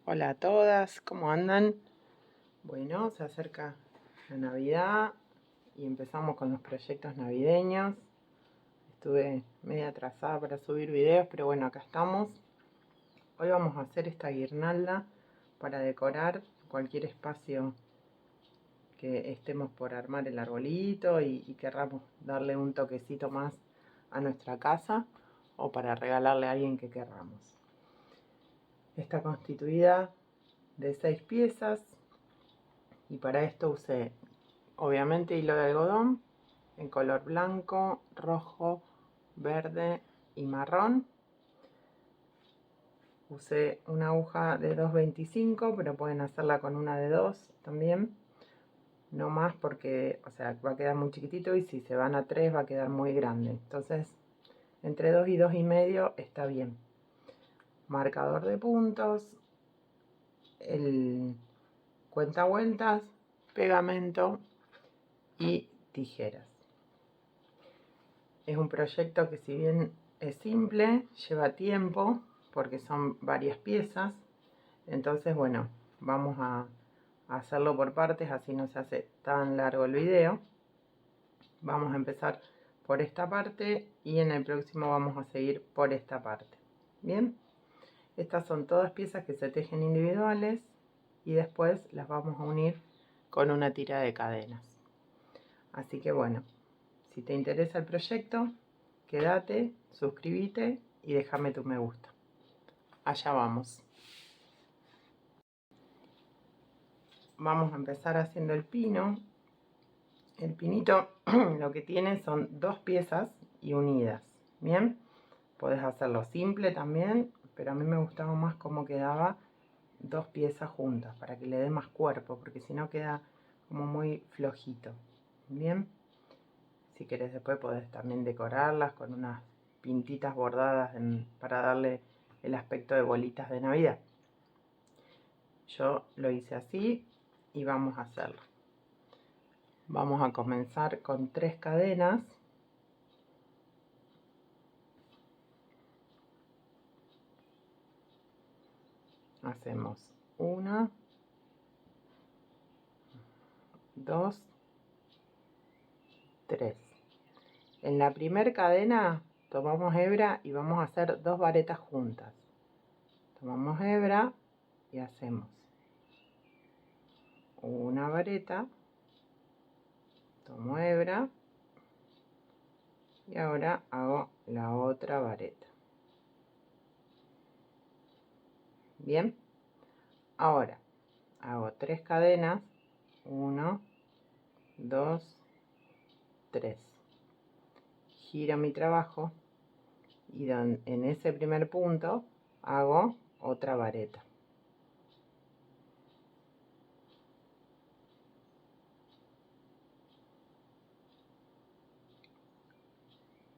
Hola a todas, ¿cómo andan? Bueno, se acerca la Navidad y empezamos con los proyectos navideños. Estuve media atrasada para subir videos, pero bueno, acá estamos. Hoy vamos a hacer esta guirnalda para decorar cualquier espacio que estemos por armar el arbolito y querramos darle un toquecito más a nuestra casa o para regalarle a alguien que querramos. Está constituida de 6 piezas y para esto usé obviamente hilo de algodón en color blanco, rojo, verde y marrón. Usé una aguja de 2,25, pero pueden hacerla con una de 2 también. No más porque, va a quedar muy chiquitito y si se van a 3 va a quedar muy grande. Entonces, entre 2 y 2,5 está bien. Marcador de puntos, el cuentavueltas, pegamento y tijeras. Es un proyecto que, si bien es simple, lleva tiempo porque son varias piezas. Entonces, bueno, vamos a hacerlo por partes, así no se hace tan largo el video. Vamos a empezar por esta parte y en el próximo vamos a seguir por esta parte. Bien, estas son todas piezas que se tejen individuales y después las vamos a unir con una tira de cadenas. Así que bueno, si te interesa el proyecto, quédate, suscríbete y déjame tu me gusta. Allá vamos. Vamos a empezar haciendo el pino. El pinito lo que tiene son 2 piezas y unidas. Bien, podés hacerlo simple también, pero a mí me gustaba más cómo quedaba 2 piezas juntas para que le dé más cuerpo, porque si no queda como muy flojito. Bien, si querés después podés también decorarlas con unas pintitas bordadas para darle el aspecto de bolitas de Navidad. Yo lo hice así y vamos a hacerlo. Vamos a comenzar con 3 cadenas. Hacemos 1, 2, 3. En la primera cadena tomamos hebra y vamos a hacer 2 varetas juntas. Tomamos hebra y hacemos una vareta, tomo hebra y ahora hago la otra vareta. Bien, ahora hago 3 cadenas, 1, 2, 3. Giro mi trabajo y en ese primer punto hago otra vareta.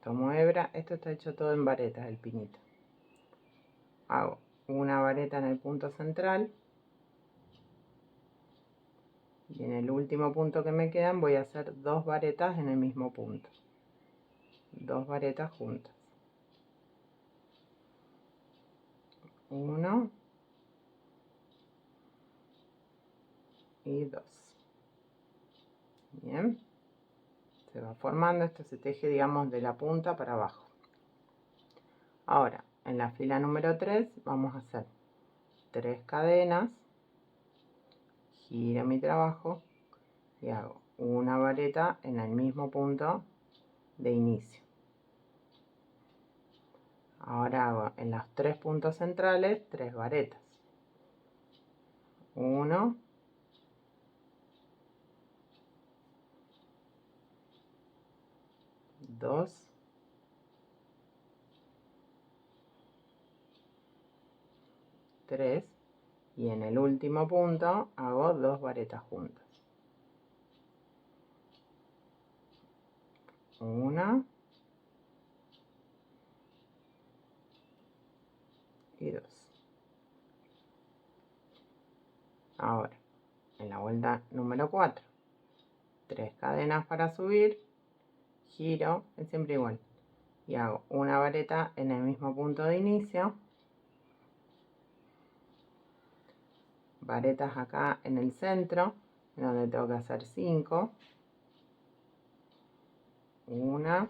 Tomo hebra, esto está hecho todo en varetas, el pinito. Hago una vareta en el punto central y en el último punto que me quedan voy a hacer 2 varetas en el mismo punto. 2 varetas juntas. 1 y 2. Bien, se va formando, esto se teje, digamos, de la punta para abajo. Ahora, en la fila número 3 vamos a hacer 3 cadenas, giro mi trabajo y hago una vareta en el mismo punto de inicio. Ahora hago en los 3 puntos centrales 3 varetas. 1, 2, 3 y en el último punto hago 2 varetas juntas. 1 y 2. Ahora, en la vuelta número 4, 3 cadenas para subir, giro, es siempre igual, y hago una vareta en el mismo punto de inicio. varetas acá en el centro, donde tengo que hacer 5. 1,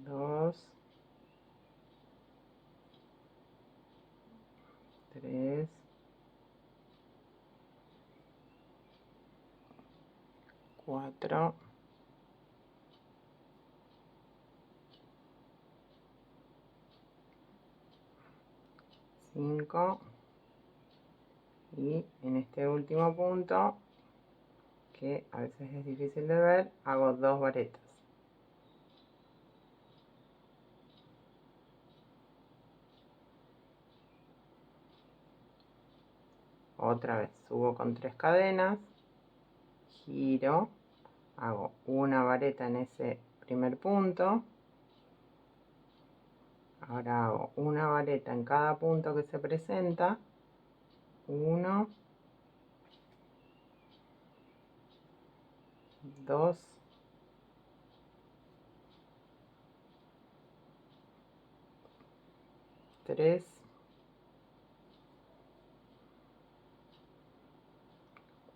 2, 3, 4, 5 y en este último punto, que a veces es difícil de ver, hago 2 varetas. Otra vez subo con 3 cadenas, giro, hago una vareta en ese primer punto. Ahora hago una vareta en cada punto que se presenta. 1, 2, 3,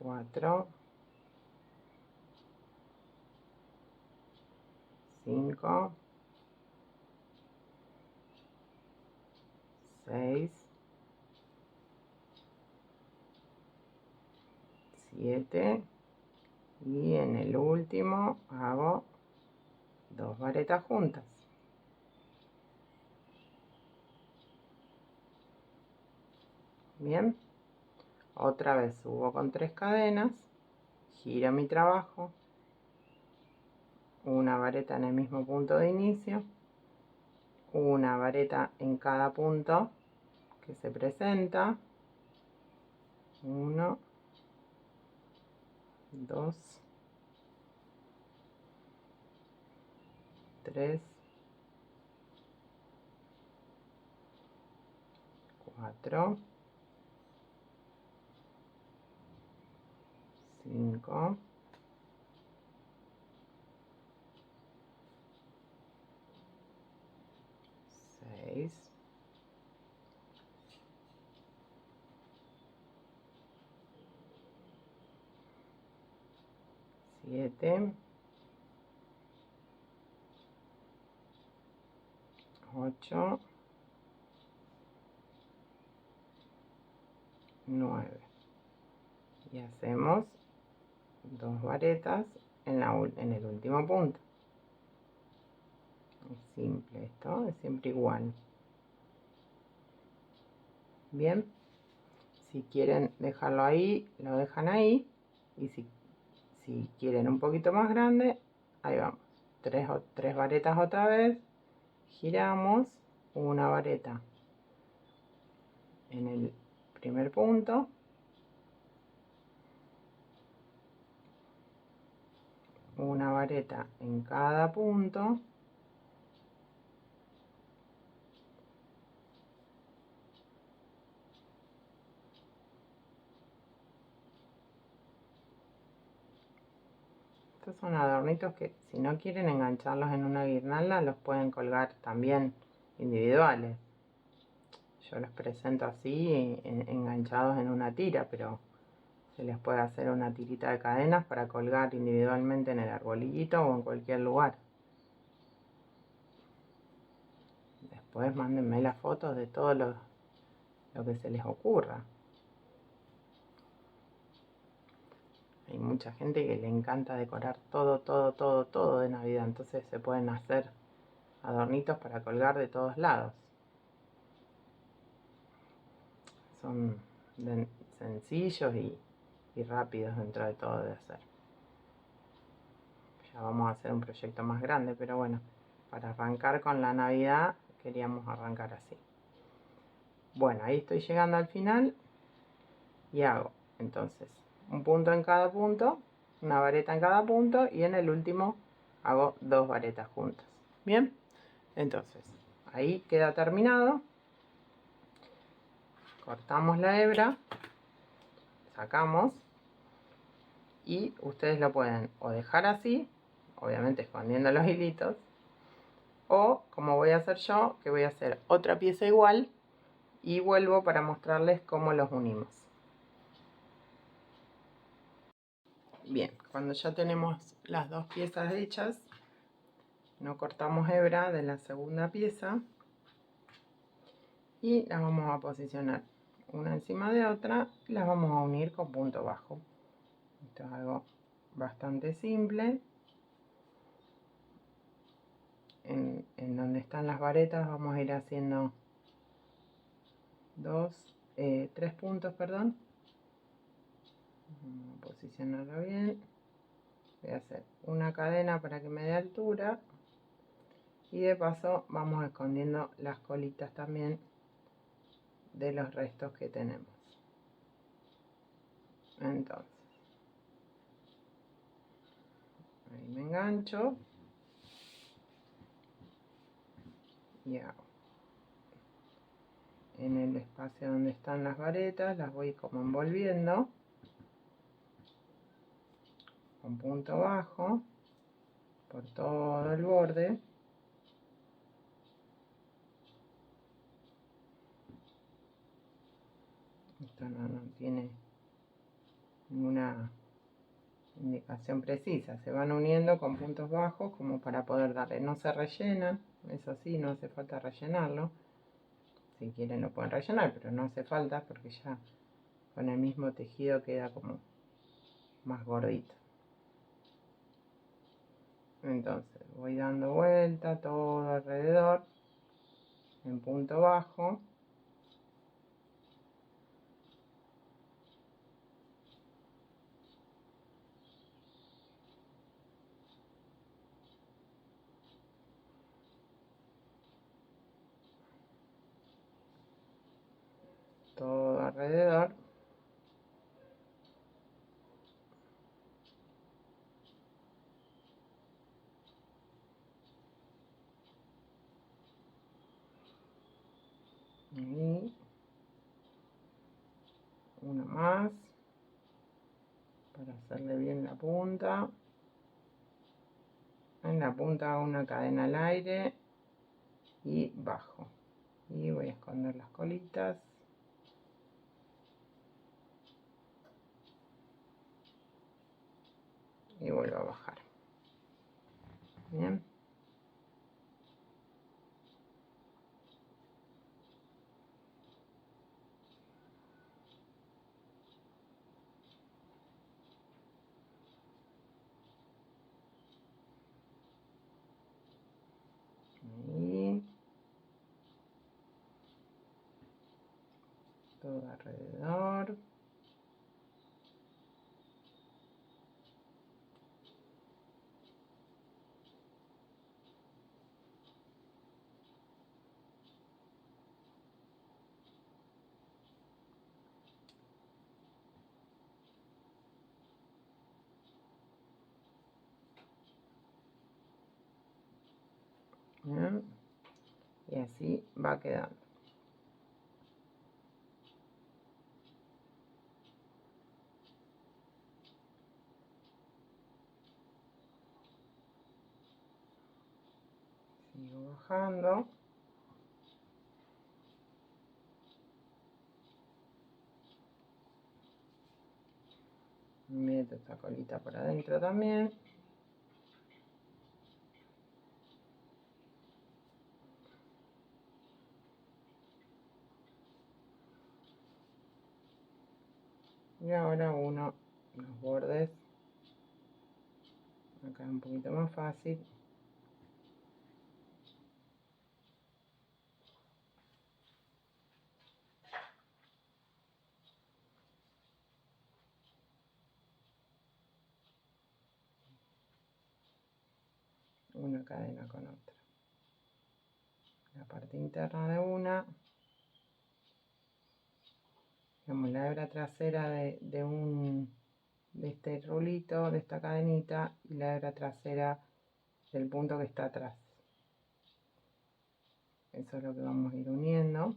4, 5, 6, 7 y en el último hago 2 varetas juntas. Bien, otra vez subo con 3 cadenas, giro mi trabajo, una vareta en el mismo punto de inicio, una vareta en cada punto que se presenta. 1, 2, 3, 4, 5, 6, 7, 8, 9 y hacemos 2 varetas en el último punto. Es simple esto, es siempre igual. Bien, si quieren dejarlo ahí, lo dejan ahí, y si quieren un poquito más grande, ahí vamos. 3 varetas otra vez, giramos, una vareta en el primer punto, una vareta en cada punto, estos son adornitos que si no quieren engancharlos en una guirnalda los pueden colgar también individuales. Yo los presento así enganchados en una tira, pero se les puede hacer una tirita de cadenas para colgar individualmente en el arbolito o en cualquier lugar. Después mándenme las fotos de todo lo que se les ocurra. Hay mucha gente que le encanta decorar todo de Navidad, entonces se pueden hacer adornitos para colgar de todos lados. Son sencillos y rápidos dentro de todo de hacer. Ya vamos a hacer un proyecto más grande, pero bueno, para arrancar con la Navidad queríamos arrancar así. Bueno, ahí estoy llegando al final y hago entonces un punto en cada punto, una vareta en cada punto y en el último hago 2 varetas juntas. Bien, entonces ahí queda terminado. Cortamos la hebra, sacamos y ustedes lo pueden o dejar así obviamente escondiendo los hilitos, o como voy a hacer yo, que voy a hacer otra pieza igual y vuelvo para mostrarles cómo los unimos. Bien, cuando ya tenemos las dos piezas hechas, no cortamos hebra de la segunda pieza y las vamos a posicionar una encima de otra y las vamos a unir con punto bajo. Esto es algo bastante simple. En donde están las varetas vamos a ir haciendo 3 puntos, perdón. Vamos a posicionarlo bien. Voy a hacer una cadena para que me dé altura y de paso vamos escondiendo las colitas también de los restos que tenemos. Entonces, ahí me engancho y hago en el espacio donde están las varetas, las voy como envolviendo con punto bajo por todo el borde. Esto no tiene ninguna indicación precisa, se van uniendo con puntos bajos como para poder darle, no se rellenan, eso sí, no hace falta rellenarlo, si quieren lo pueden rellenar, pero no hace falta porque ya con el mismo tejido queda como más gordito. Entonces voy dando vuelta todo alrededor en punto bajo. Todo alrededor. Y uno más para hacerle bien la punta. En la punta hago una cadena al aire y bajo. Y voy a esconder las colitas. Y vuelvo a bajar. Bien. Ahí. Todo alrededor. Bien. Y así va quedando. Sigo bajando. Meto esta colita por adentro también. Y ahora uno los bordes. Acá es un poquito más fácil. Una cadena con otra. La parte interna de una. Digamos, la hebra trasera de este rulito, de esta cadenita, y la hebra trasera del punto que está atrás. Eso es lo que vamos a ir uniendo.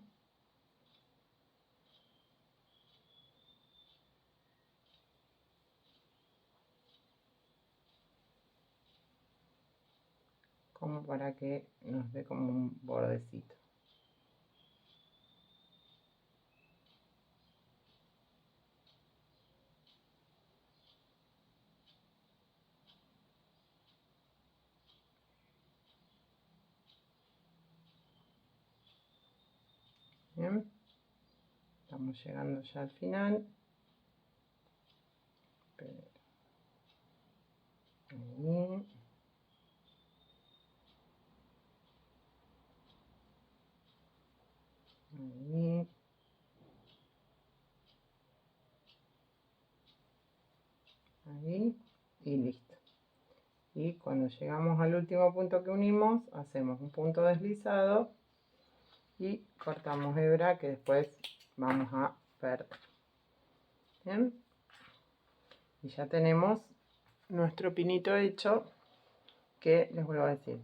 como para que nos dé como un bordecito. Bien, estamos llegando ya al final. Ahí. Ahí. Ahí. Y listo. Y cuando llegamos al último punto que unimos, hacemos un punto deslizado y cortamos hebra que después vamos a perder. Bien, y ya tenemos nuestro pinito hecho, que les vuelvo a decir,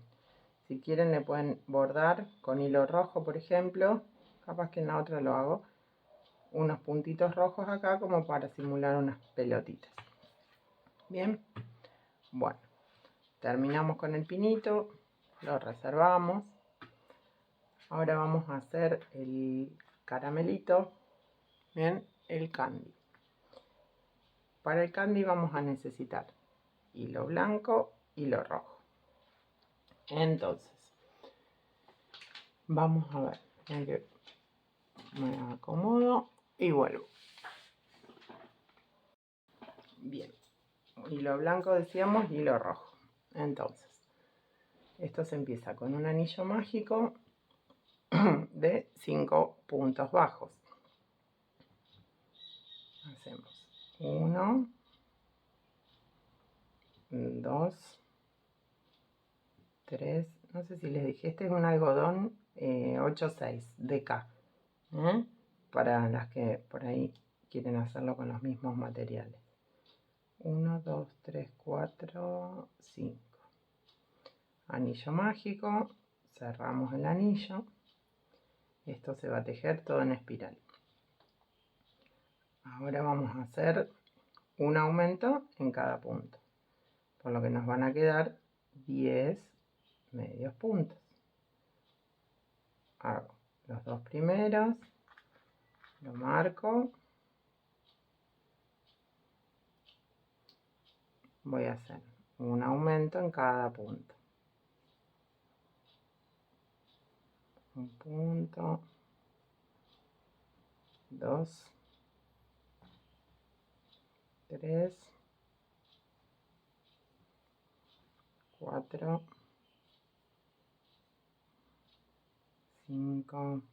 si quieren le pueden bordar con hilo rojo, por ejemplo, capaz que en la otra lo hago, unos puntitos rojos acá como para simular unas pelotitas. Bien, bueno, terminamos con el pinito, lo reservamos. Ahora vamos a hacer el caramelito, bien, el candy. Para el candy vamos a necesitar hilo blanco, hilo rojo. Entonces, vamos a ver, que me acomodo y vuelvo. Bien, hilo blanco decíamos, hilo rojo. Entonces, esto se empieza con un anillo mágico de 5 puntos bajos. Hacemos 1, 2, 3, no sé si les dije, este es un algodón 8-6 DK, para las que por ahí quieren hacerlo con los mismos materiales. 1, 2, 3, 4, 5. Anillo mágico, cerramos el anillo. Esto se va a tejer todo en espiral. Ahora vamos a hacer un aumento en cada punto, por lo que nos van a quedar 10 medios puntos. Hago los dos primeros, lo marco, voy a hacer un aumento en cada punto. Un punto, 2, 3, 4, 5, 6.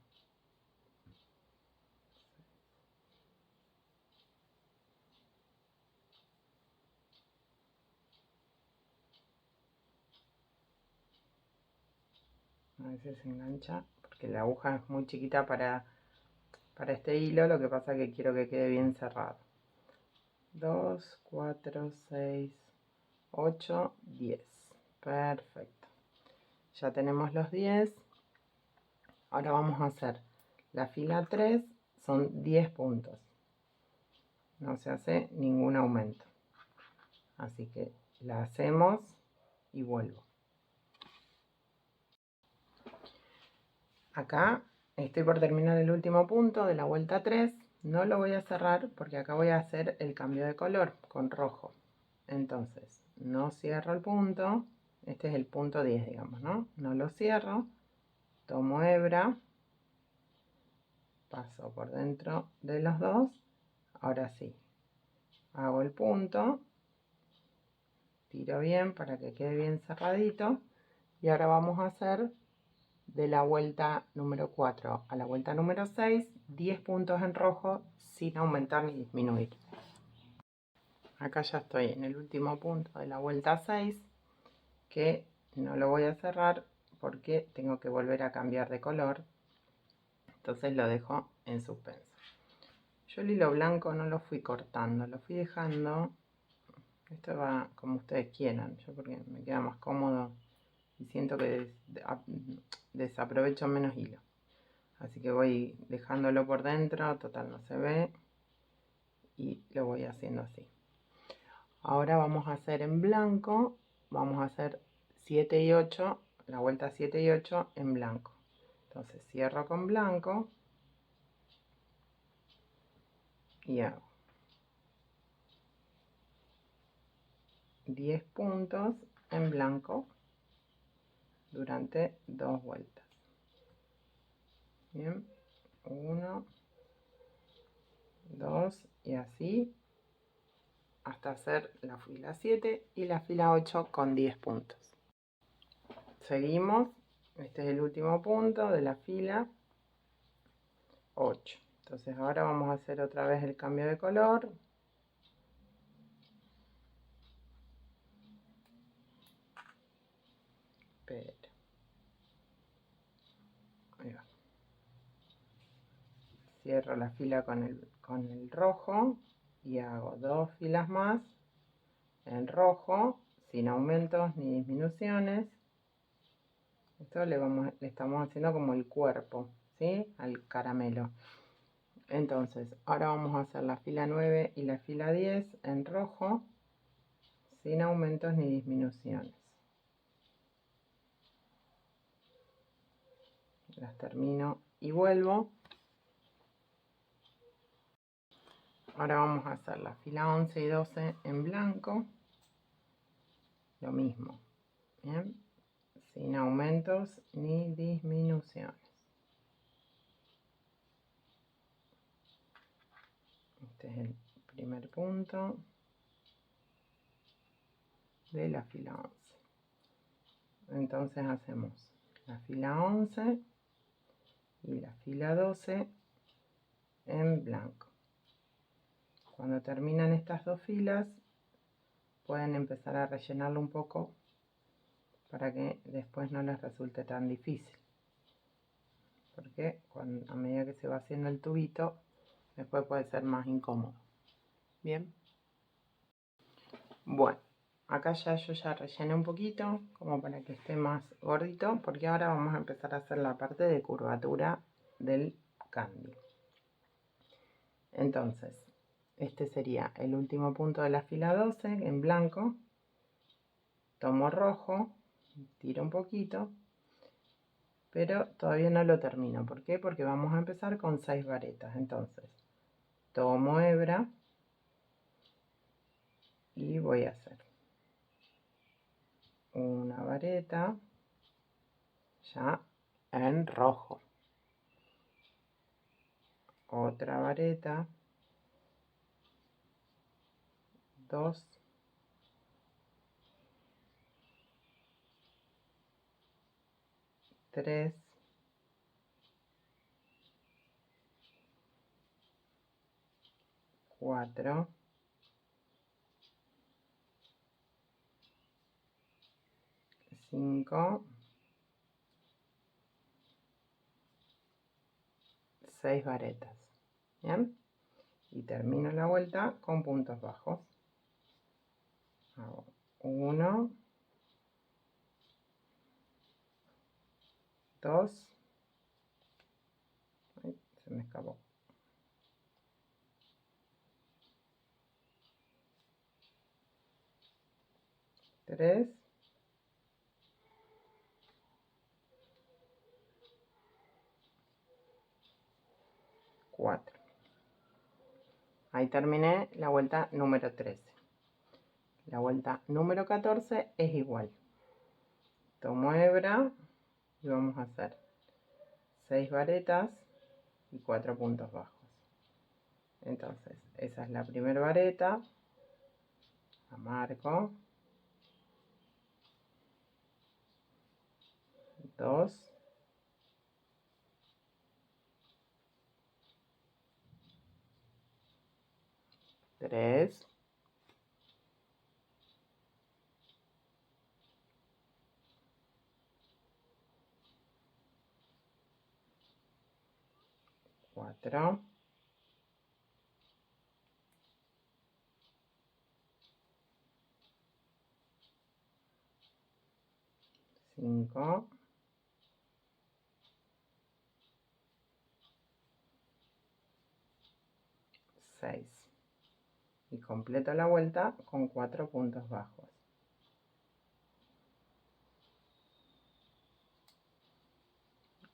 A veces se engancha porque la aguja es muy chiquita para este hilo, lo que pasa es que quiero que quede bien cerrado. 2, 4, 6, 8, 10. Perfecto. Ya tenemos los 10. Ahora vamos a hacer la fila 3, son 10 puntos. No se hace ningún aumento. Así que la hacemos y vuelvo. Acá estoy por terminar el último punto de la vuelta 3. No lo voy a cerrar porque acá voy a hacer el cambio de color con rojo. Entonces, no cierro el punto. Este es el punto 10, digamos, ¿no? No lo cierro. Tomo hebra. Paso por dentro de los dos. Ahora sí. Hago el punto. Tiro bien para que quede bien cerradito. Y ahora vamos a hacer de la vuelta número 4 a la vuelta número 6, 10 puntos en rojo sin aumentar ni disminuir. Acá ya estoy en el último punto de la vuelta 6, que no lo voy a cerrar porque tengo que volver a cambiar de color. Entonces lo dejo en suspenso. Yo el hilo blanco no lo fui cortando, lo fui dejando. Esto va como ustedes quieran, yo porque me queda más cómodo y siento que desaprovecho menos hilo. Así que voy dejándolo por dentro, total no se ve, y lo voy haciendo así. Ahora vamos a hacer en blanco, vamos a hacer 7 y 8, la vuelta 7 y 8 en blanco. Entonces cierro con blanco y hago 10 puntos en blanco durante 2 vueltas. Bien, 1, 2 y así hasta hacer la fila 7 y la fila 8 con 10 puntos. Seguimos, este es el último punto de la fila 8. Entonces ahora vamos a hacer otra vez el cambio de color. Pero, ahí va. Cierro la fila con el rojo y hago 2 filas más en rojo sin aumentos ni disminuciones. Esto le estamos haciendo como el cuerpo, ¿sí? Al caramelo. Entonces ahora vamos a hacer la fila 9 y la fila 10 en rojo sin aumentos ni disminuciones. Las termino y vuelvo. Ahora vamos a hacer la fila 11 y 12 en blanco. Lo mismo. Bien. Sin aumentos ni disminuciones. Este es el primer punto de la fila 11. Entonces hacemos la fila 11 y la fila 12 en blanco. Cuando terminan estas dos filas, pueden empezar a rellenarlo un poco para que después no les resulte tan difícil. Porque a medida que se va haciendo el tubito, después puede ser más incómodo. Bien. Bueno, acá yo ya rellené un poquito, como para que esté más gordito, porque ahora vamos a empezar a hacer la parte de curvatura del candy. Entonces, este sería el último punto de la fila 12 en blanco. Tomo rojo, tiro un poquito, pero todavía no lo termino. ¿Por qué? Porque vamos a empezar con 6 varetas. Entonces, tomo hebra y voy a hacer una vareta ya en rojo, otra vareta, 2, 3, 4, 5, 6 varetas. ¿Bien? Y termino la vuelta con puntos bajos. Hago 1, 2, se me escapó. 3, 4. Ahí terminé la vuelta número 13. La vuelta número 14 es igual. Tomo hebra y vamos a hacer 6 varetas y 4 puntos bajos. Entonces, esa es la primera vareta. La marco. 2, 3, 4, 5, 6. Y completo la vuelta con 4 puntos bajos.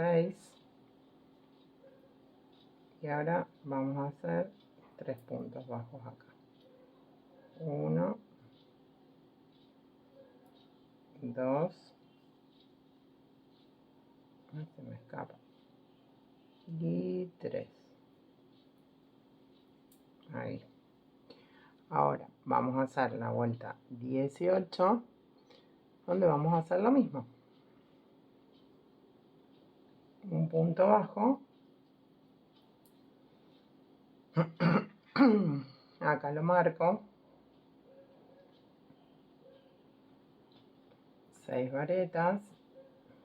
6. Y ahora vamos a hacer 3 puntos bajos acá. 1, 2, se me escapa, y 3. Ahí. Ahora vamos a hacer la vuelta 18, donde vamos a hacer lo mismo. Un punto bajo. Acá lo marco. 6 varetas.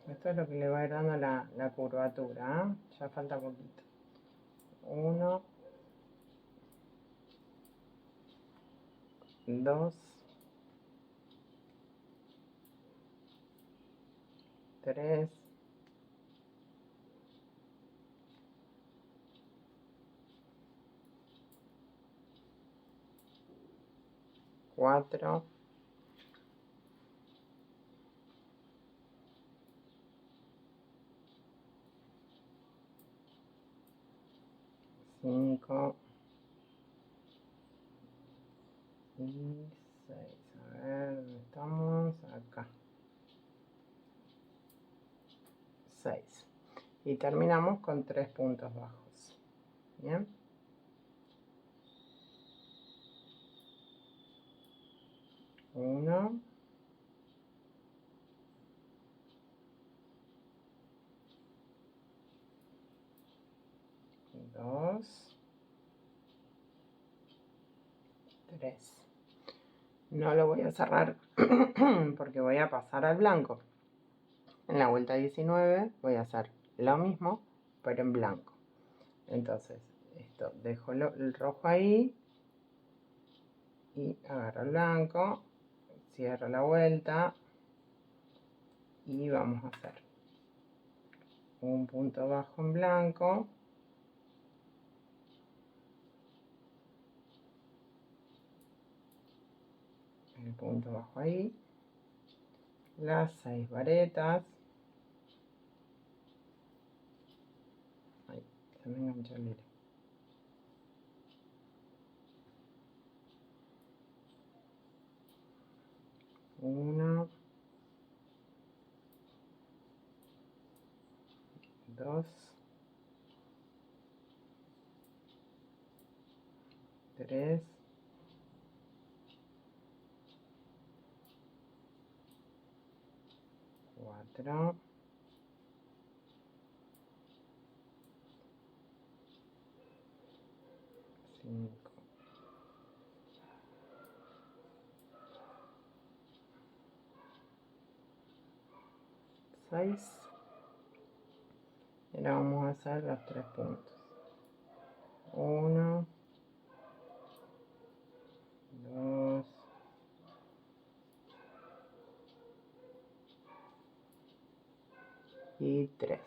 Esto es lo que le va a ir dando la curvatura, ¿eh? Ya falta poquito. 1, 2, 3, 4, 5 y 6. A ver, ¿dónde estamos? Acá. 6. Y terminamos con 3 puntos bajos. Bien. 1, 2, 3. No lo voy a cerrar porque voy a pasar al blanco. En la vuelta 19 voy a hacer lo mismo, pero en blanco. Entonces, esto, dejo el rojo ahí y agarro el blanco, cierro la vuelta y vamos a hacer un punto bajo en blanco, el punto bajo ahí, las 6 varetas. Ay, se me enganchó el hilo. 1, 2, 3, 4, 5, 6. Y ahora vamos a hacer los 3 puntos. 1, 2, 3.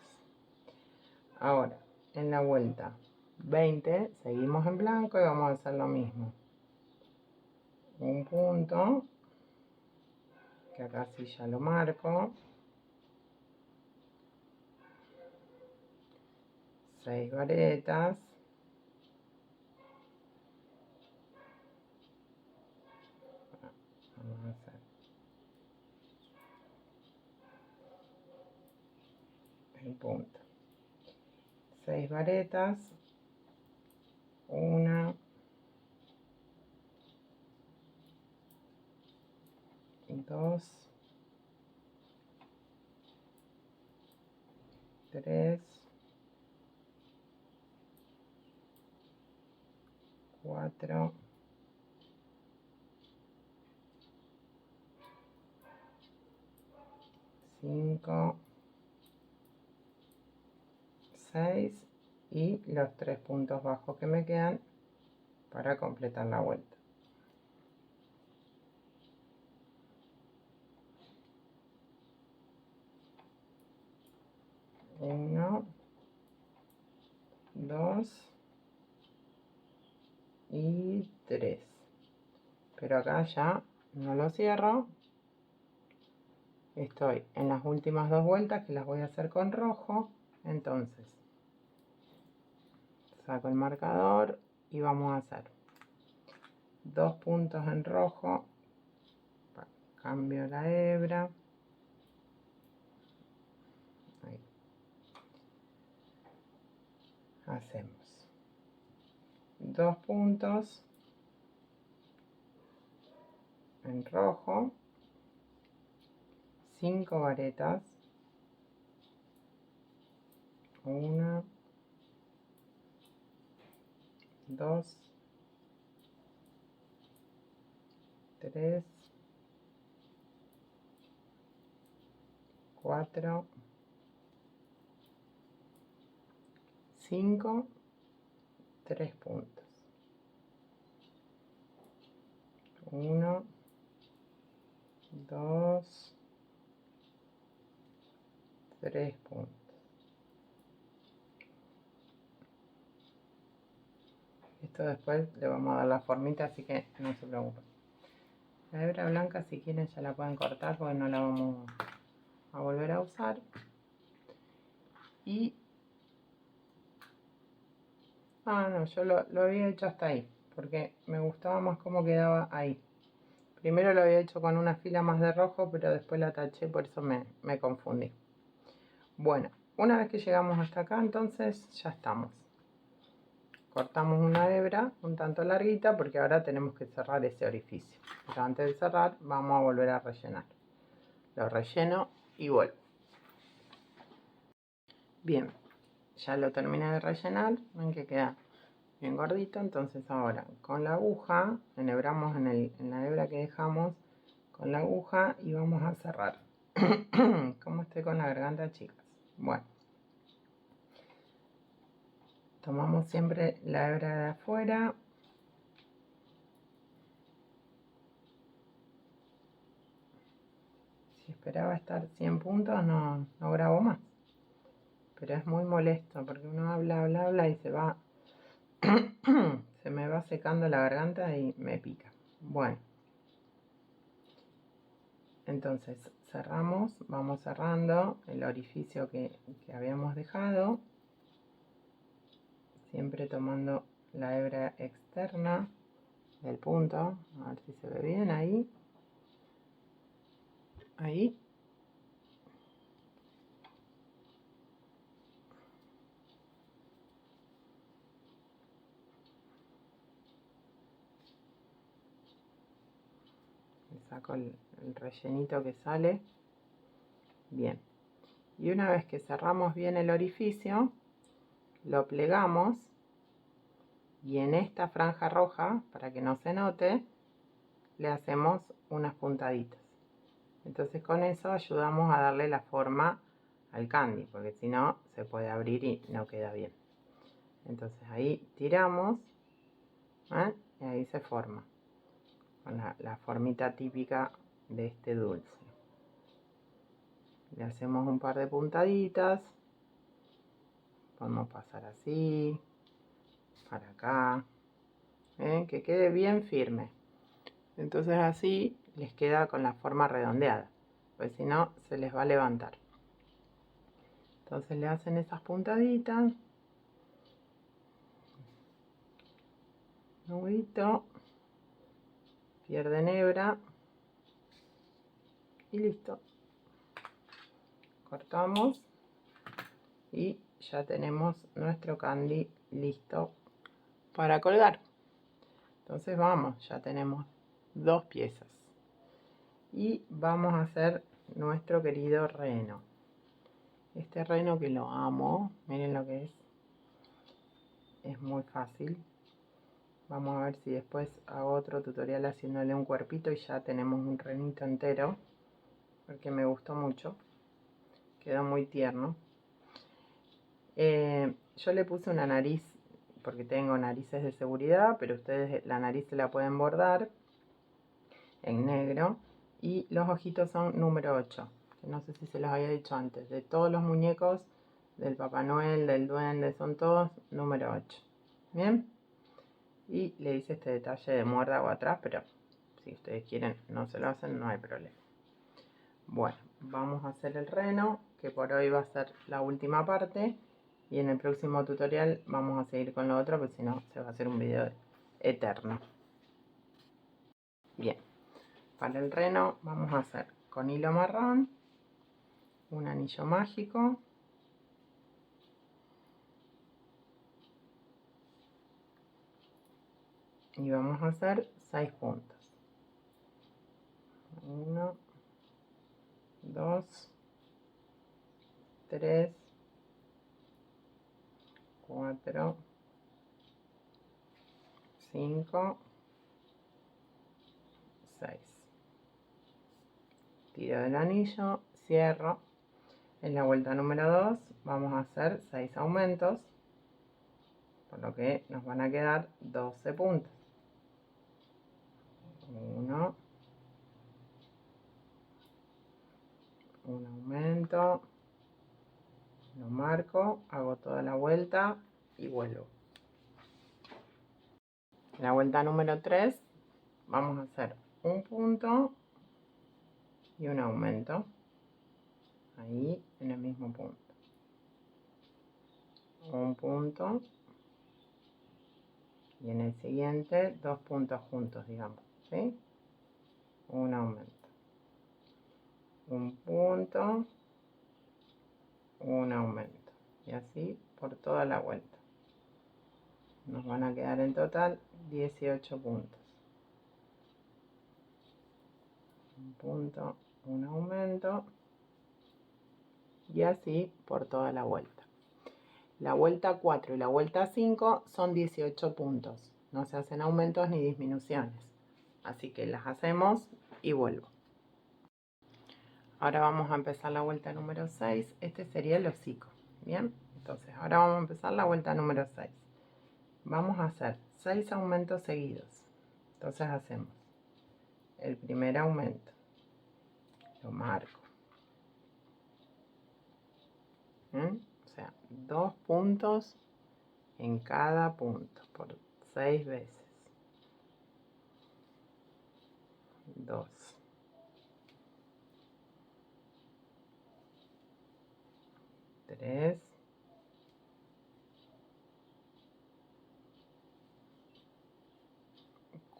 Ahora, en la vuelta 20 seguimos en blanco y vamos a hacer lo mismo. Un punto, que acá sí ya lo marco. 6 varetas. Vamos a hacer el punto. 6 varetas. 1, 2, 3, 4, 5, 6 y los 3 puntos bajos que me quedan para completar la vuelta. 1, 2 y 3. Pero acá ya no lo cierro. Estoy en las últimas 2 vueltas que las voy a hacer con rojo. Entonces, saco el marcador y vamos a hacer 2 puntos en rojo, cambio la hebra, ahí. Hacemos 2 puntos en rojo, 5 varetas, 1, 2, 3, 4, 5, 3 puntos, 1, 2, 3 puntos. Esto después le vamos a dar la formita, así que no se preocupen. La hebra blanca, si quieren, ya la pueden cortar porque no la vamos a volver a usar. Y no, yo lo había hecho hasta ahí porque me gustaba más cómo quedaba ahí. Primero lo había hecho con una fila más de rojo, pero después la taché, por eso me confundí. Bueno, una vez que llegamos hasta acá, entonces ya estamos. Cortamos una hebra un tanto larguita porque ahora tenemos que cerrar ese orificio. Pero antes de cerrar vamos a volver a rellenar. Lo relleno y vuelvo. Bien, ya lo terminé de rellenar. Ven que queda bien gordito. Entonces ahora con la aguja enhebramos en la hebra que dejamos con la aguja y vamos a cerrar. ¿Cómo estoy con la garganta, chicas? Bueno, tomamos siempre la hebra de afuera. Si esperaba estar 100 puntos, no grabo más. Pero es muy molesto porque uno habla y se va, se me va secando la garganta y me pica. Bueno, entonces cerramos, vamos cerrando el orificio que habíamos dejado, siempre tomando la hebra externa del punto, a ver si se ve bien ahí, ahí. Le saco el rellenito que sale. Bien, y una vez que cerramos bien el orificio, lo plegamos y en esta franja roja, para que no se note, le hacemos unas puntaditas. Entonces con eso ayudamos a darle la forma al candy, porque si no se puede abrir y no queda bien. Entonces ahí tiramos, y ahí se forma con la formita típica de este dulce. Le hacemos un par de puntaditas, podemos pasar así, para acá, que quede bien firme. Entonces así les queda con la forma redondeada, pues si no se les va a levantar. Entonces le hacen esas puntaditas, nudito, pierden hebra y listo. Cortamos y ya tenemos nuestro candy listo para colgar. Entonces vamos, ya tenemos 2 piezas y vamos a hacer nuestro querido reno. Este reno que lo amo, miren lo que es muy fácil. Vamos a ver si después hago otro tutorial haciéndole un cuerpito y ya tenemos un renito entero, porque me gustó mucho, quedó muy tierno. Yo le puse una nariz porque tengo narices de seguridad, pero ustedes la nariz se la pueden bordar en negro. Y los ojitos son número 8, que no sé si se los había dicho antes. De todos los muñecos del Papá Noel, del Duende, son todos número 8. Bien, y le hice este detalle de muérdago atrás, pero si ustedes quieren no se lo hacen, no hay problema. Bueno, vamos a hacer el reno. que por hoy va a ser la última parte. Y en el próximo tutorial vamos a seguir con lo otro, porque si no se va a hacer un video eterno. Bien, para el reno vamos a hacer con hilo marrón un anillo mágico. Y vamos a hacer 6 puntos. 1, 2, 3, 4, 5, 6. Tiro del anillo, cierro. En la vuelta número 2 vamos a hacer 6 aumentos, por lo que nos van a quedar 12 puntos. 1, un aumento, lo marco, hago toda la vuelta y vuelvo. En la vuelta número 3 vamos a hacer un punto y un aumento ahí en el mismo punto. Un punto y en el siguiente 2 puntos juntos, digamos, ¿sí? Un aumento, un punto, un aumento, y así por toda la vuelta. Nos van a quedar en total 18 puntos. Un punto, un aumento, y así por toda la vuelta. La vuelta 4 y la vuelta 5 son 18 puntos. No se hacen aumentos ni disminuciones. Así que las hacemos y vuelvo. Ahora vamos a empezar la vuelta número 6. Este sería el hocico. Bien, entonces ahora vamos a empezar la vuelta número 6. Vamos a hacer 6 aumentos seguidos. Entonces hacemos el primer aumento. Lo marco. O sea, 2 puntos en cada punto por 6 veces. 2. 3.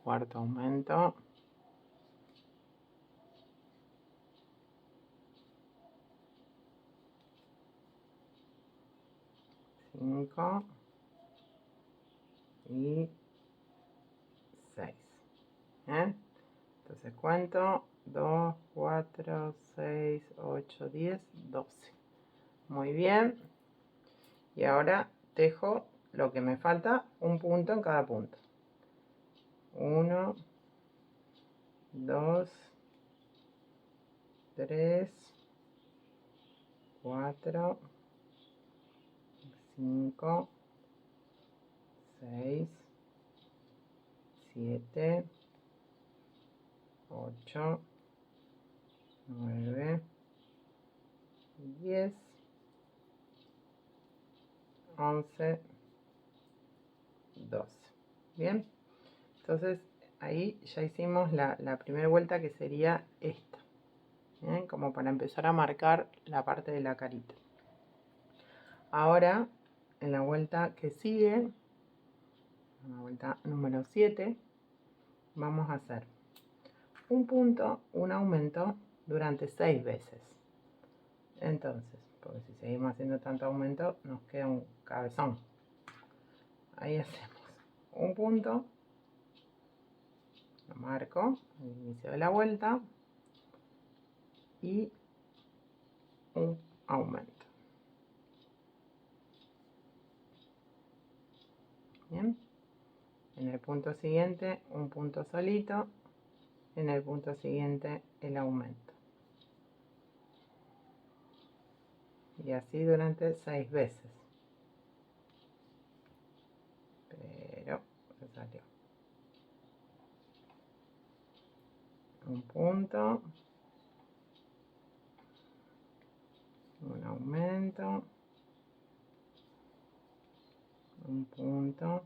4º aumento. 5 y 6. Entonces cuento 2, 4, 6, 8, 10, 12. Muy bien. Y ahora tejo lo que me falta, un punto en cada punto. 1, 2, 3, 4, 5, 6, 7, 8, 9, 10, 11, 12. Bien, entonces ahí ya hicimos la primera vuelta, que sería esta. ¿Bien? Como para empezar a marcar la parte de la carita. Ahora, en la vuelta que sigue, en la vuelta número 7, vamos a hacer un punto, un aumento durante 6 veces. Entonces, porque si seguimos haciendo tanto aumento, nos queda un cabezón. Ahí hacemos un punto, lo marco al inicio de la vuelta, y un aumento. Bien, en el punto siguiente un punto solito, en el punto siguiente el aumento, y así durante 6 veces. Pero se salió un punto, un aumento, un punto,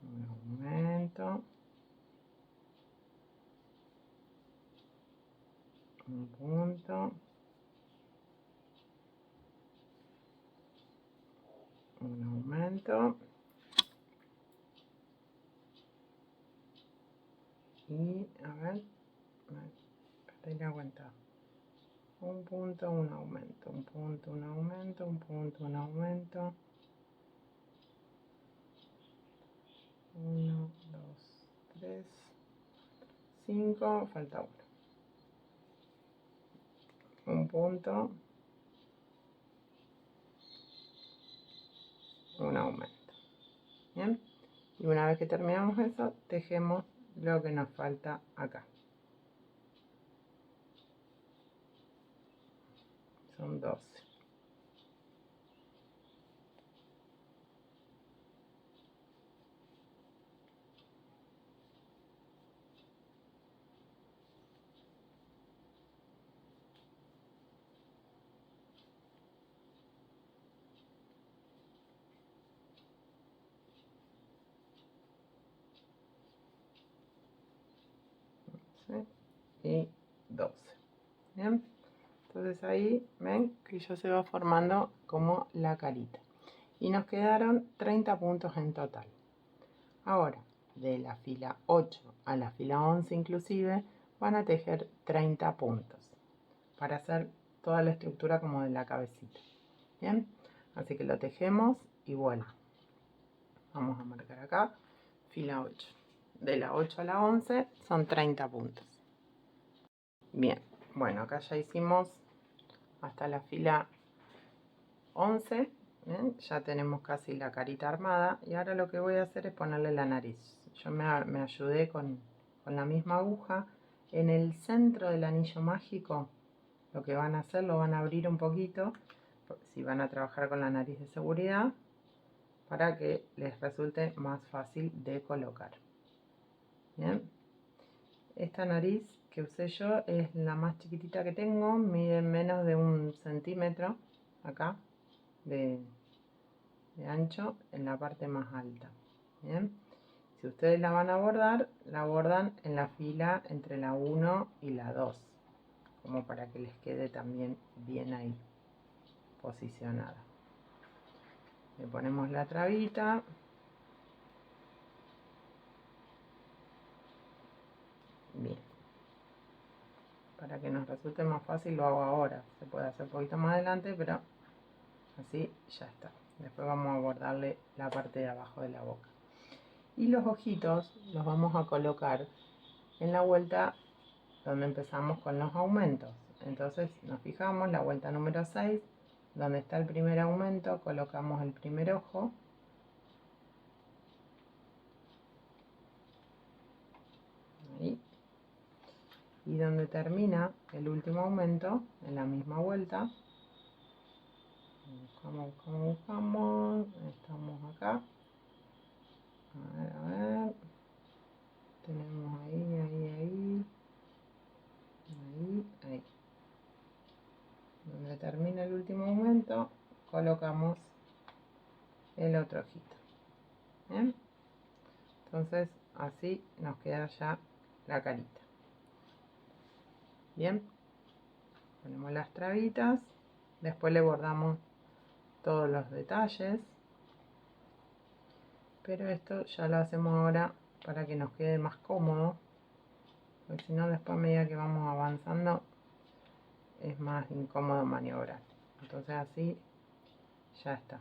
un aumento, un punto, un aumento y a ver, perdí la cuenta. Un punto, un aumento, un punto, un aumento, un punto, un aumento. 1, 2, 3, 5, falta uno. Un punto, un aumento. Bien, y una vez que terminamos eso, tejemos lo que nos falta acá. Son 12. Y 12. Bien, entonces ahí ven que ya se va formando como la carita y nos quedaron 30 puntos en total. Ahora de la fila 8 a la fila 11 inclusive van a tejer 30 puntos para hacer toda la estructura como de la cabecita. Bien, así que lo tejemos y bueno, vamos a marcar acá fila 8. De la 8 a la 11 son 30 puntos. Bien, bueno, acá ya hicimos hasta la fila 11. ¿Bien? Ya tenemos casi la carita armada y ahora lo que voy a hacer es ponerle la nariz. Yo me ayudé con la misma aguja. En el centro del anillo mágico lo que van a hacer, lo van a abrir un poquito si van a trabajar con la nariz de seguridad para que les resulte más fácil de colocar. Bien, esta nariz que usé yo es la más chiquitita que tengo, mide menos de 1 centímetro acá de ancho en la parte más alta. Bien, si ustedes la van a bordar, la bordan en la fila entre la 1 y la 2, como para que les quede también bien ahí posicionada. Le ponemos la trabita. Bien, para que nos resulte más fácil lo hago ahora. Se puede hacer un poquito más adelante, pero así ya está. Después vamos a bordarle la parte de abajo de la boca. Y los ojitos los vamos a colocar en la vuelta donde empezamos con los aumentos. Entonces nos fijamos, la vuelta número 6, donde está el primer aumento, colocamos el primer ojo. Ahí. Y donde termina el último aumento, en la misma vuelta, buscamos, estamos acá. A ver, tenemos ahí. Donde termina el último aumento, colocamos el otro ojito. ¿Bien? Entonces, así nos queda ya la carita. Bien, ponemos las trabitas, después le bordamos todos los detalles, pero esto ya lo hacemos ahora para que nos quede más cómodo, porque si no después a medida que vamos avanzando es más incómodo maniobrar. Entonces así ya está.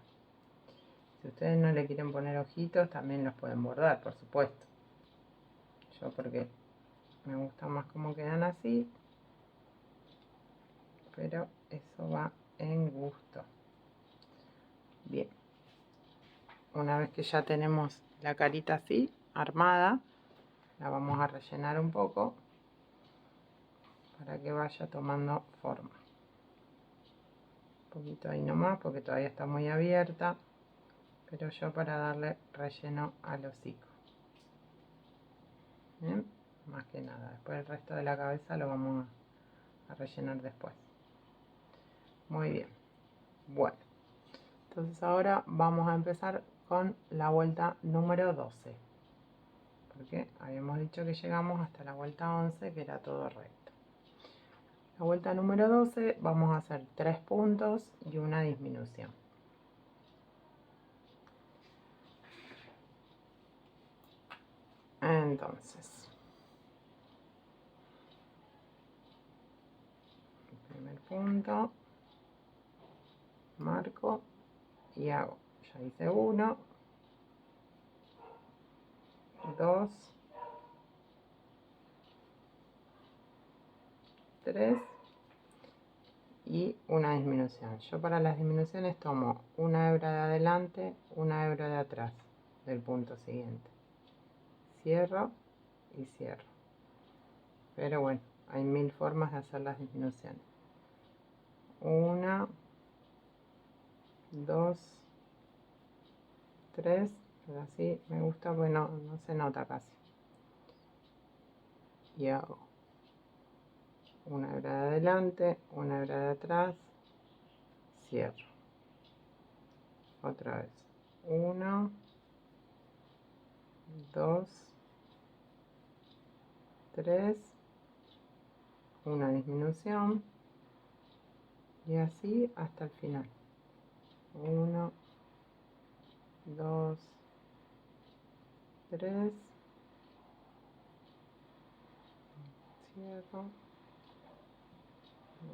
Si ustedes no le quieren poner ojitos, también los pueden bordar, por supuesto. Yo porque me gusta más cómo quedan así, pero eso va en gusto. Bien, una vez que ya tenemos la carita así armada, la vamos a rellenar un poco para que vaya tomando forma. Un poquito ahí nomás porque todavía está muy abierta, pero yo para darle relleno al hocico. Bien, más que nada, después el resto de la cabeza lo vamos a rellenar después. Muy bien, bueno, entonces ahora vamos a empezar con la vuelta número 12, porque habíamos dicho que llegamos hasta la vuelta 11 que era todo recto. La vuelta número 12 vamos a hacer 3 puntos y una disminución. Entonces, el primer punto, marco y hago. Ya hice 1, 2, 3 y una disminución. Yo para las disminuciones tomo una hebra de adelante, una hebra de atrás del punto siguiente. Cierro y cierro. Pero bueno, hay 1000 formas de hacer las disminuciones. 1, 2, 3, pero así me gusta porque no se nota casi. Y hago una hebra de adelante, una hebra de atrás, cierro. Otra vez. 1, 2, 3, una disminución y así hasta el final. 1, 2, 3, cierro.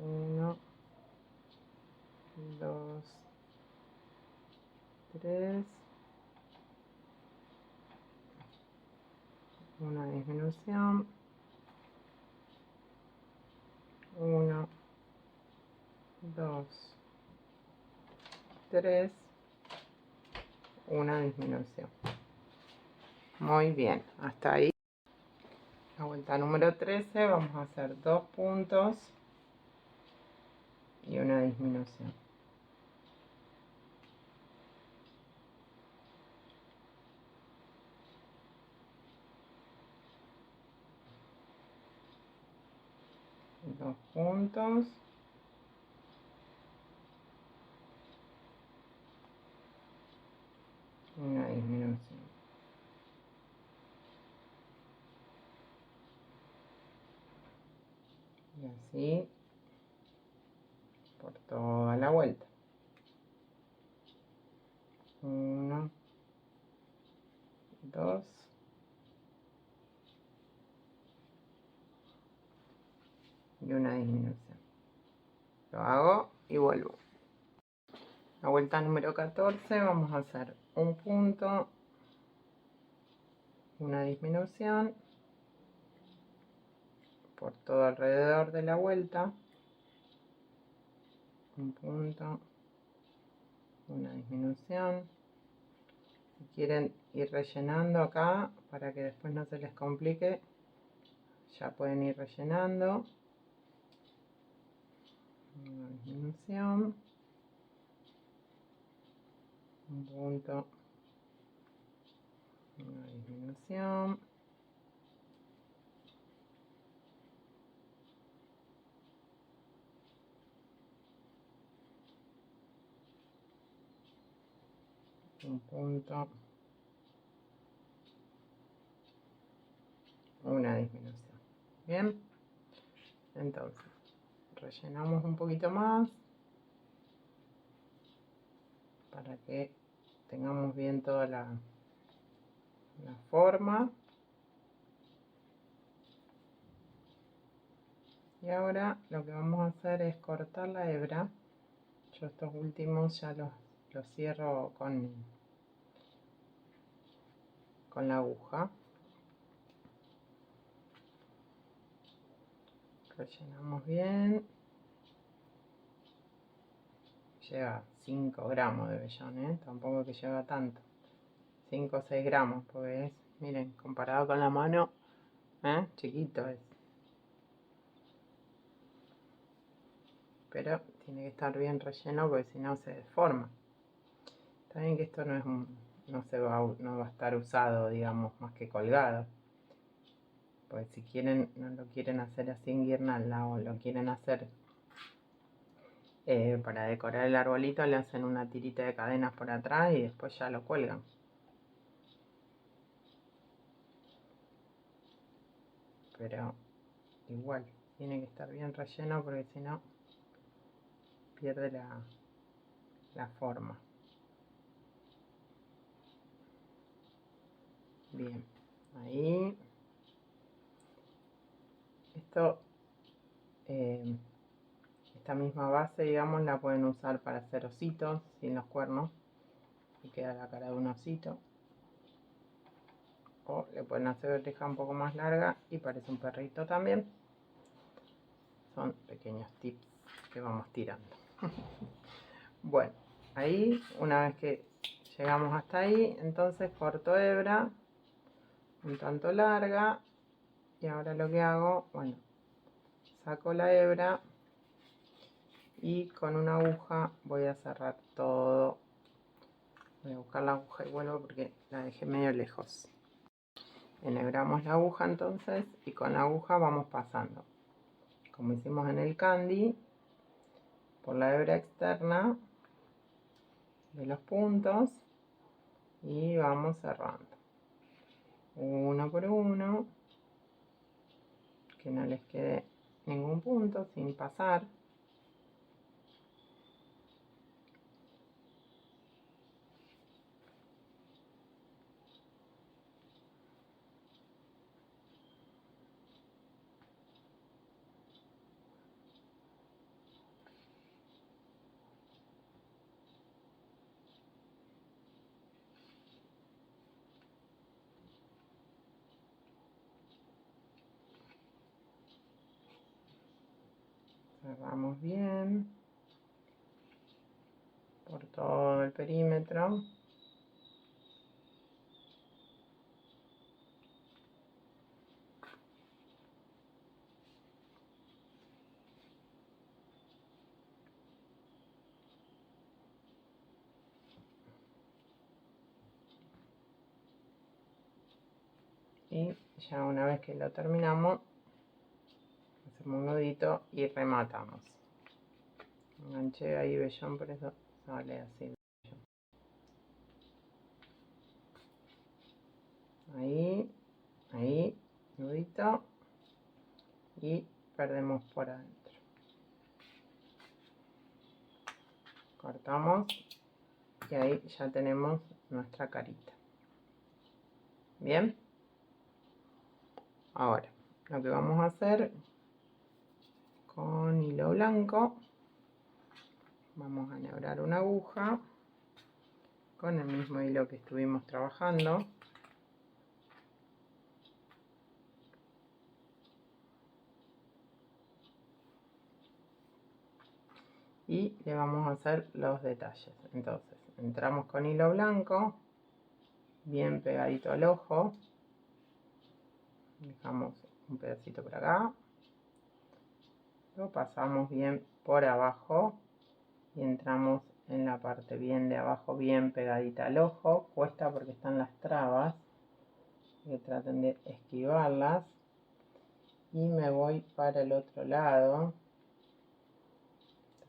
1, 2, 3, una disminución. 1, 2, 3, una disminución. Muy bien, hasta ahí. La vuelta número 13 vamos a hacer 2 puntos y una disminución. Dos puntos y una disminución. Y así por toda la vuelta. 1, 2, y una disminución. Lo hago y vuelvo. La vuelta número 14 vamos a hacer un punto, una disminución por todo alrededor de la vuelta. Un punto, una disminución. Si quieren ir rellenando acá para que después no se les complique, ya pueden ir rellenando. Una disminución, un punto, una disminución, un punto, una disminución. Bien, entonces rellenamos un poquito más para que tengamos bien toda la forma. Y ahora lo que vamos a hacer es cortar la hebra. Yo estos últimos ya los cierro con la aguja. Rellenamos bien. Lleva 5 gramos de vellón, tampoco que lleva tanto. 5 o 6 gramos, porque es, miren, comparado con la mano, chiquito es. Pero tiene que estar bien relleno porque si no se deforma. Está bien que esto no es no va a estar usado, digamos, más que colgado. Pues si quieren, no lo quieren hacer así en guirnalda o lo quieren hacer para decorar el arbolito, le hacen una tirita de cadenas por atrás y después ya lo cuelgan. Pero igual, tiene que estar bien relleno porque si no pierde la forma. Bien, ahí esta misma base, digamos, la pueden usar para hacer ositos sin los cuernos y queda la cara de un osito, o le pueden hacer oreja un poco más larga y parece un perrito también. Son pequeños tips que vamos tirando. Bueno, ahí, una vez que llegamos hasta ahí, entonces corto hebra un tanto larga y ahora lo que hago, bueno, saco la hebra y con una aguja voy a cerrar todo. Voy a buscar la aguja y vuelvo porque la dejé medio lejos. Enhebramos la aguja entonces y con la aguja vamos pasando, como hicimos en el candy, por la hebra externa de los puntos y vamos cerrando uno por uno, que no les quede ningún punto sin pasar. Cerramos bien por todo el perímetro. Y ya una vez que lo terminamos, hacemos un nudito y rematamos. Enganché ahí vellón, por eso sale así. Ahí, nudito y perdemos por adentro. Cortamos y ahí ya tenemos nuestra carita. Bien, ahora lo que vamos a hacer con hilo blanco, vamos a enhebrar una aguja con el mismo hilo que estuvimos trabajando. Y le vamos a hacer los detalles. Entonces entramos con hilo blanco bien pegadito al ojo, dejamos un pedacito por acá, lo pasamos bien por abajo y entramos en la parte bien de abajo, bien pegadita al ojo. Cuesta porque están las trabas, que traten de esquivarlas, y me voy para el otro lado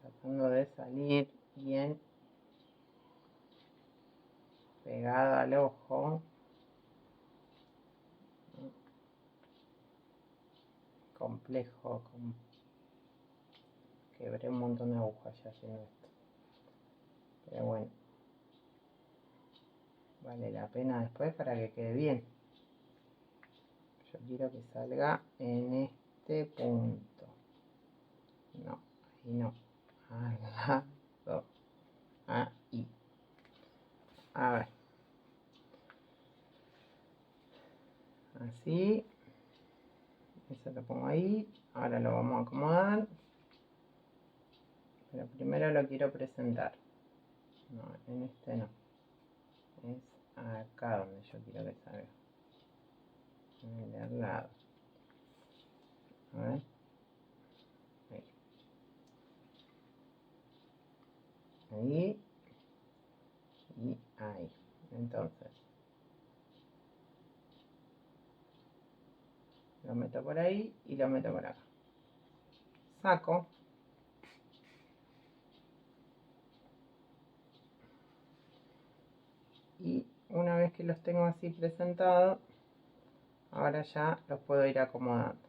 tratando de salir bien pegada al ojo. Complejo, quebré un montón de agujas ya haciendo esto, pero bueno, vale la pena después para que quede bien. Yo quiero que salga en este punto, no, ahí no, al lado, ahí. A ver, así, eso lo pongo ahí. Ahora lo vamos a acomodar, pero primero lo quiero presentar. No, en este no, es acá donde yo quiero que salga, en el de al lado. A ver, ahí y ahí. Entonces lo meto por ahí y lo meto por acá, saco y una vez que los tengo así presentados, ahora ya los puedo ir acomodando.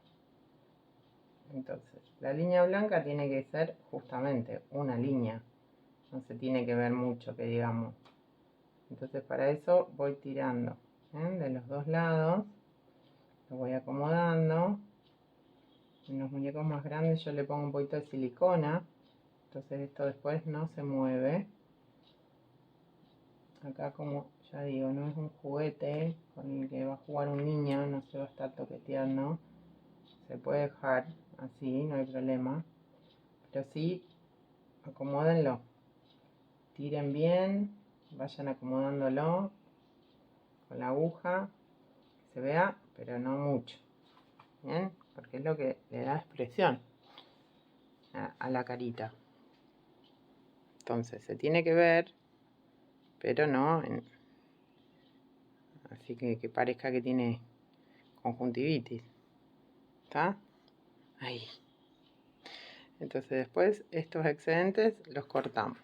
Entonces la línea blanca tiene que ser justamente una línea, no se tiene que ver mucho, que digamos. Entonces para eso voy tirando de los dos lados, lo voy acomodando En los muñecos más grandes yo le pongo un poquito de silicona, entonces esto después no se mueve. Acá, como ya digo, no es un juguete con el que va a jugar un niño, no se va a estar toqueteando. Se puede dejar así, no hay problema. Pero sí, acomódenlo. Tiren bien, vayan acomodándolo con la aguja, que se vea, pero no mucho. ¿Bien? Porque es lo que le da expresión a la carita. Entonces se tiene que ver, pero no así que parezca que tiene conjuntivitis. ¿Está? Ahí. Entonces después estos excedentes los cortamos.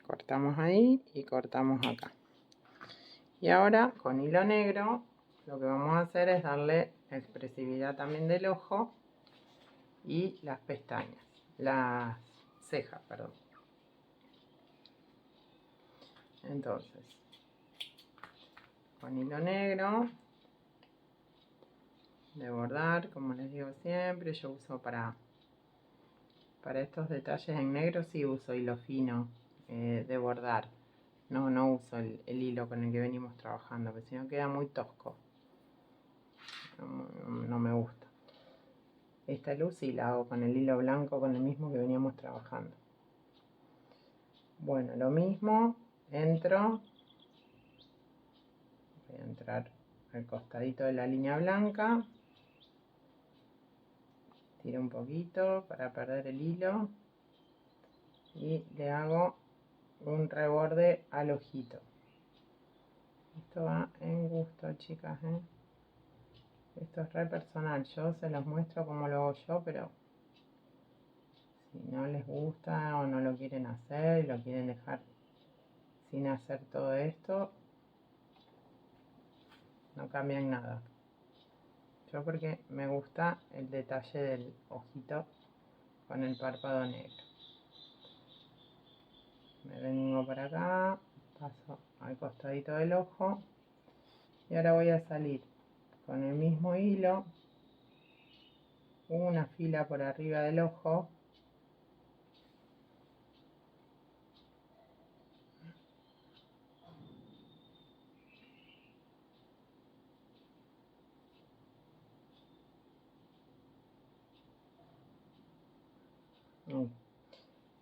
Cortamos ahí y cortamos acá. Y ahora con hilo negro lo que vamos a hacer es darle expresividad también del ojo y las pestañas, las cejas, perdón. Entonces, con hilo negro de bordar, como les digo siempre, yo uso para estos detalles en negro, sí uso hilo fino de bordar. No uso el hilo con el que venimos trabajando, porque si no queda muy tosco. No me gusta. Esta luz sí la hago con el hilo blanco, con el mismo que veníamos trabajando. Bueno, lo mismo, entro. Voy a entrar al costadito de la línea blanca. Tiro un poquito para perder el hilo. Y le hago un reborde al ojito. Esto va en gusto, chicas, ¿eh? Esto es re personal. Yo se los muestro como lo hago yo, pero si no les gusta o no lo quieren hacer y lo quieren dejar sin hacer todo esto, no cambian nada. Yo porque me gusta el detalle del ojito con el párpado negro. Me vengo para acá, paso al costadito del ojo y ahora voy a salir con el mismo hilo, una fila por arriba del ojo.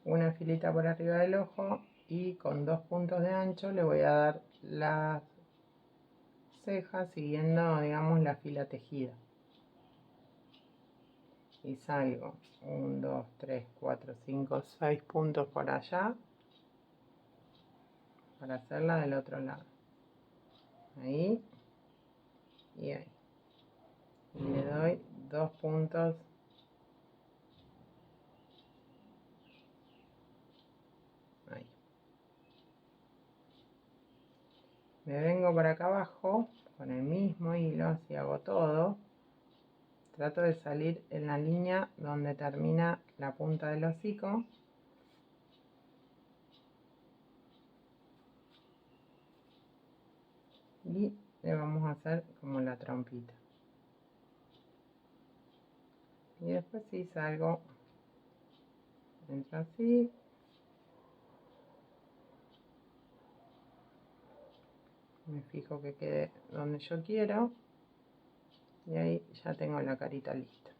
Una filita por arriba del ojo y con 2 puntos de ancho le voy a dar las cejas siguiendo, digamos, la fila tejida. Y salgo 1, 2, 3, 4, 5, 6 puntos por allá para hacerla del otro lado. Ahí y ahí. Y le doy 2 puntos ahí. Me vengo para acá abajo con el mismo hilo, así hago todo. Trato de salir en la línea donde termina la punta del hocico. Y le vamos a hacer como la trompita. Y después sí salgo, entro así. Me fijo que quede donde yo quiero. Y ahí ya tengo la carita lista.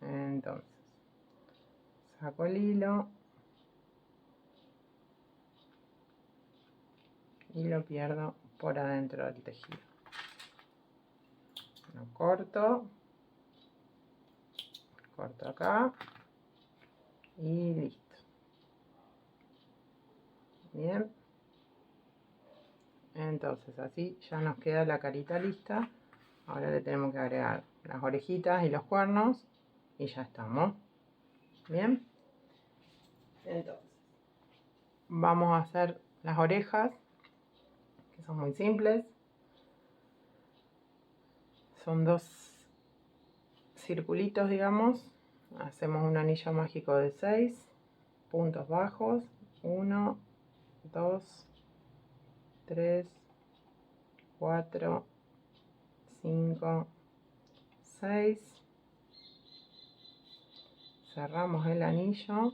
Entonces, saco el hilo y lo pierdo por adentro del tejido. Lo corto acá y listo. Bien, entonces así ya nos queda la carita lista. Ahora le tenemos que agregar las orejitas y los cuernos y ya estamos. Bien, entonces vamos a hacer las orejas, que son muy simples. Son 2 circulitos, digamos. Hacemos un anillo mágico de 6 puntos bajos. 1, 2, 3, 4, 5, 6, cerramos el anillo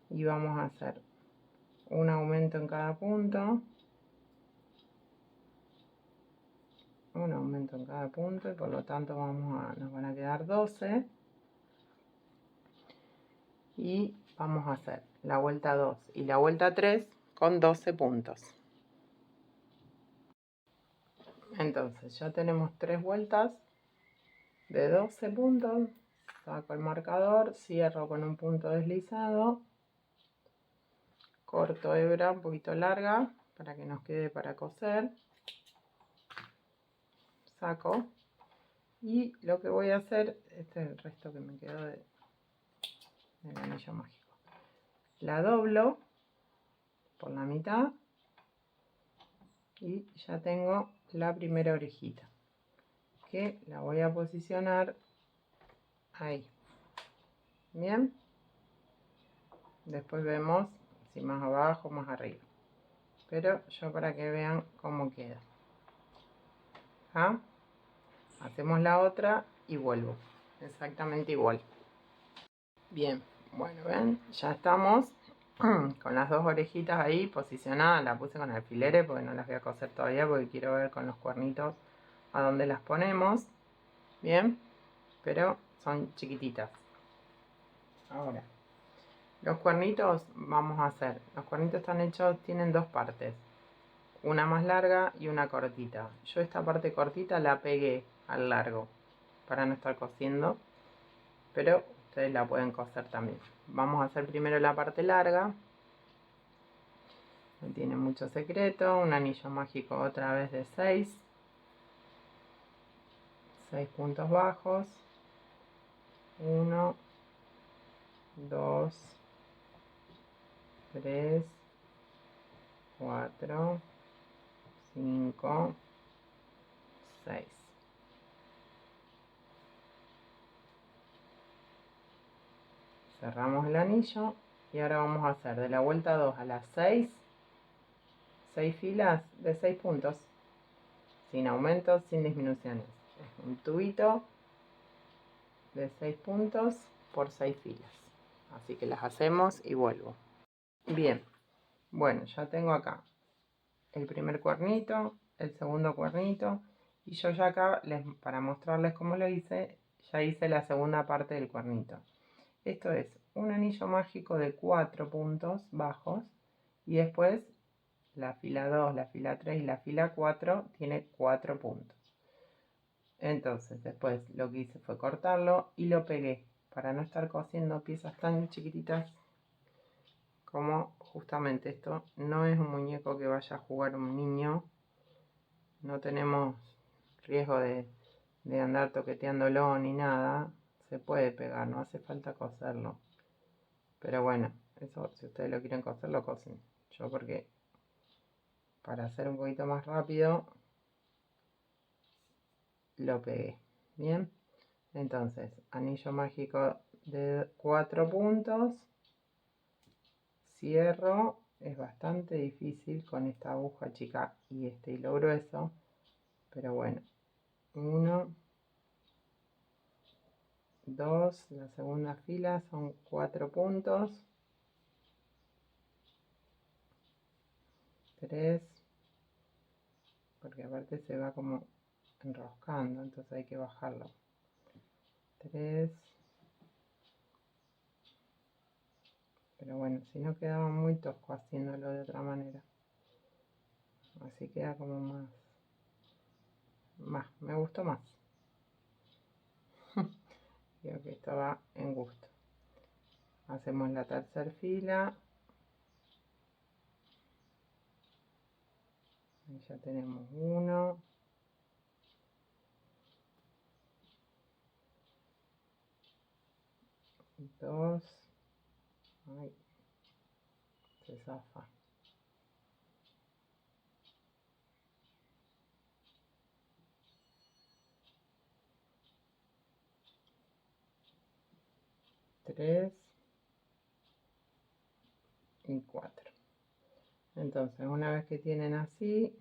y vamos a hacer un aumento en cada punto, un aumento en cada punto, y por lo tanto nos van a quedar 12, y vamos a hacer la vuelta 2 y la vuelta 3 con 12 puntos. Entonces ya tenemos 3 vueltas de 12 puntos, saco el marcador, cierro con un punto deslizado, corto hebra un poquito larga para que nos quede para coser, saco, y lo que voy a hacer, este es el resto que me quedó del anillo mágico, la doblo por la mitad y ya tengo la primera orejita, que la voy a posicionar ahí. Bien, después vemos si más abajo, más arriba, pero yo para que vean cómo queda. ¿Ah? Hacemos la otra y vuelvo exactamente igual. Bien, bueno, ven, ya estamos con las dos orejitas ahí posicionadas. La puse con alfileres porque no las voy a coser todavía, porque quiero ver con los cuernitos a dónde las ponemos. Bien, pero son chiquititas. Ahora, los cuernitos vamos a hacer, los cuernitos están hechos, tienen dos partes, una más larga y una cortita. Yo esta parte cortita la pegué al largo para no estar cosiendo, pero ustedes la pueden coser también. Vamos a hacer primero la parte larga, no tiene mucho secreto. Un anillo mágico otra vez de 6 puntos bajos, 1, 2, 3, 4, 5, 6. Cerramos el anillo y ahora vamos a hacer de la vuelta 2 a las 6 filas de 6 puntos, sin aumentos, sin disminuciones. Es un tubito de 6 puntos por 6 filas. Así que las hacemos y vuelvo. Bien, bueno, ya tengo acá el primer cuernito, el segundo cuernito, y yo ya acá, para mostrarles cómo lo hice, ya hice la segunda parte del cuernito. Esto es un anillo mágico de 4 puntos bajos, y después la fila 2, la fila 3 y la fila 4 tiene 4 puntos. Entonces después lo que hice fue cortarlo y lo pegué para no estar cosiendo piezas tan chiquititas, como justamente esto no es un muñeco que vaya a jugar un niño. No tenemos riesgo de andar toqueteándolo ni nada. Se puede pegar, no hace falta coserlo. Pero bueno, eso si ustedes lo quieren coser, lo cosen. Yo porque para hacer un poquito más rápido lo pegué. Bien, entonces anillo mágico de 4 puntos, cierro. Es bastante difícil con esta aguja chica y este hilo grueso, pero bueno, 1, 2, la segunda fila son 4 puntos, 3, porque aparte se va como enroscando, entonces hay que bajarlo, 3, pero bueno, si no quedaba muy tosco haciéndolo de otra manera, así queda como más, me gustó más. Creo que esto va en gusto. Hacemos la tercera fila, y ya tenemos 1, 2, ay, se zafa, 3 y 4. Entonces una vez que tienen así,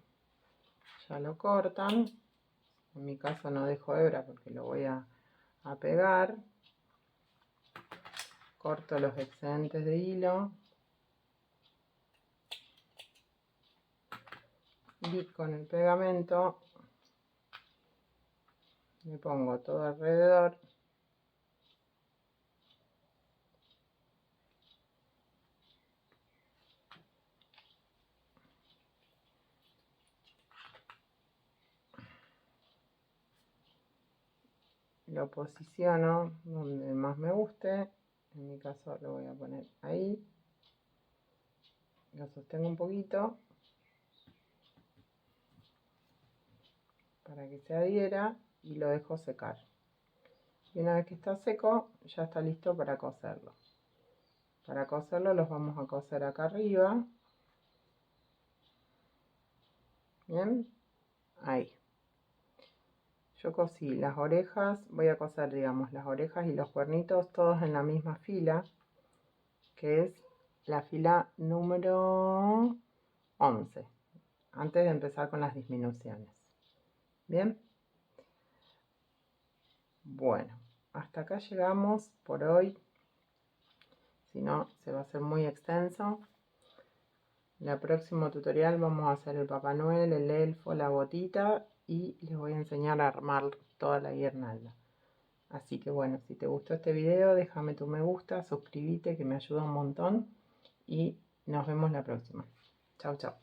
ya lo cortan. En mi caso no dejo hebra porque lo voy a pegar. Corto los excedentes de hilo. Y con el pegamento le pongo todo alrededor. Lo posiciono donde más me guste. En mi caso lo voy a poner ahí. Lo sostengo un poquito para que se adhiera y lo dejo secar. Y una vez que está seco, ya está listo para coserlo. Para coserlo los vamos a coser acá arriba. Bien, ahí. Yo cosí las orejas, voy a coser, digamos, las orejas y los cuernitos todos en la misma fila, que es la fila número 11, antes de empezar con las disminuciones. Bien. Bueno, hasta acá llegamos por hoy. Si no, se va a hacer muy extenso. En el próximo tutorial vamos a hacer el Papá Noel, el elfo, la botita y les voy a enseñar a armar toda la guirnalda. Así que bueno, si te gustó este video, déjame tu me gusta, suscríbete que me ayuda un montón y nos vemos la próxima. Chau, chau.